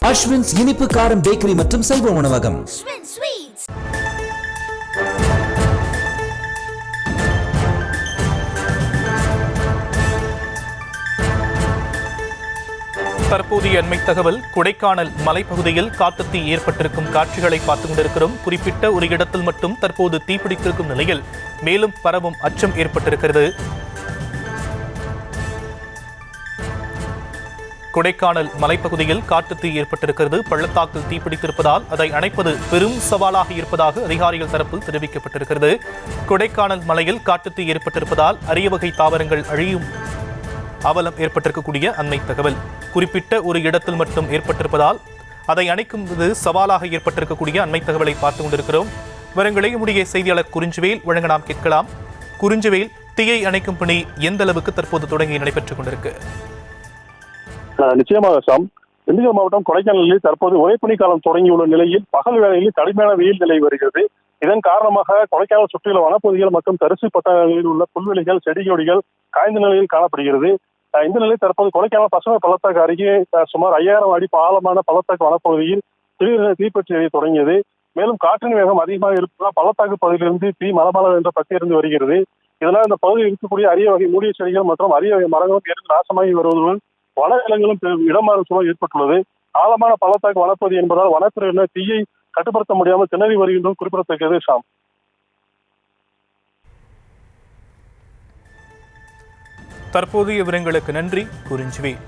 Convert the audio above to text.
அஸ்வின்ஸ் இனிப்பு காரம் பேக்கரி மற்றும் சைவ உணவகம். தற்போதைய அண்மை தகவல். கொடைக்கானல் மலைப்பகுதியில் காட்டுத்தீ ஏற்பட்டிருக்கும் காட்சிகளை பார்த்துக் கொண்டிருக்கிறோம். குறிப்பிட்ட ஒரு இடத்தில் மட்டும் தற்போது தீப்பிடித்திருக்கும் நிலையில் மேலும் பரவும் அச்சம் ஏற்பட்டிருக்கிறது. கொடைக்கானல் மலைப்பகுதியில் காட்டுத்தீ ஏற்பட்டிருக்கிறது. பள்ளத்தாக்கில் தீப்பிடித்திருப்பதால் அதை அணைப்பது பெரும் சவாலாக இருப்பதாக அதிகாரிகள் தரப்பில் தெரிவிக்கப்பட்டிருக்கிறது. கொடைக்கானல் மலையில் காட்டுத்தீ ஏற்பட்டிருப்பதால் அரிய வகை தாவரங்கள் அழியும் அவலம் ஏற்பட்டிருக்கக்கூடிய அண்மை தகவல். குறிப்பிட்ட ஒரு இடத்தில் மட்டும் ஏற்பட்டிருப்பதால் அதை அணைக்கும்போது சவாலாக ஏற்பட்டிருக்கக்கூடிய அண்மை தகவலை பார்த்துக் கொண்டிருக்கிறோம். விவரங்களை நம்முடைய செய்தியாளர் குறிஞ்சுவேல் வழங்க நாம் கேட்கலாம். குறிஞ்சுவேல், தீயை அணைக்கும் பணி எந்த அளவுக்கு தற்போது தொடங்கி நடைபெற்றுக் கொண்டிருக்கு? நிச்சயமாக சாம், திண்டுக்கல் மாவட்டம் கொடைக்கானலில் தற்போது உரைப்பனி காலம் தொடங்கியுள்ள நிலையில் பகல் வேளையில் கடுமையான வெயில் நிலை வருகிறது. இதன் காரணமாக கொடைக்கானல் சுற்றியுள்ள வனப்பகுதிகள் மற்றும் தரிசு பட்டங்களில் உள்ள புல்வெளிகள், செடிகொடிகள் காய்ந்த நிலையில் காணப்படுகிறது. இந்த நிலையில் தற்போது கொடைக்கானல் பசுமை பள்ளத்தாக்கு அருகே சுமார் 5000 அடி ஆழமான பள்ளத்தாக்கு வனப்பகுதியில் திடீரென தீப்பற்றி எரிய தொடங்கியது. மேலும் காற்றின் வேகம் அதிகமாக இருப்பதால் பள்ளத்தாக்கு பகுதியிலிருந்து தீ மலமள என்ற பத்தியிருந்து வருகிறது. இதனால் இந்த பகுதியில் இருக்கக்கூடிய அரிய வகை மூலிகை செடிகள் மற்றும் அரிய வகை மரங்களும் எரிந்து நாசமாகி வருவதுடன் வனவிலங்குகளும் இடமாறும் சூழல் ஏற்பட்டுள்ளது. ஆழமான பள்ளத்தாக்கு வனப்பகுதி என்பதால் வனத்துறையினர் தீயை கட்டுப்படுத்த முடியாமல் திணறி வருகின்றது குறிப்பிடத்தக்கது. சாம், தற்போதைய விவரங்களுக்கு நன்றி குறிஞ்சுவேல்.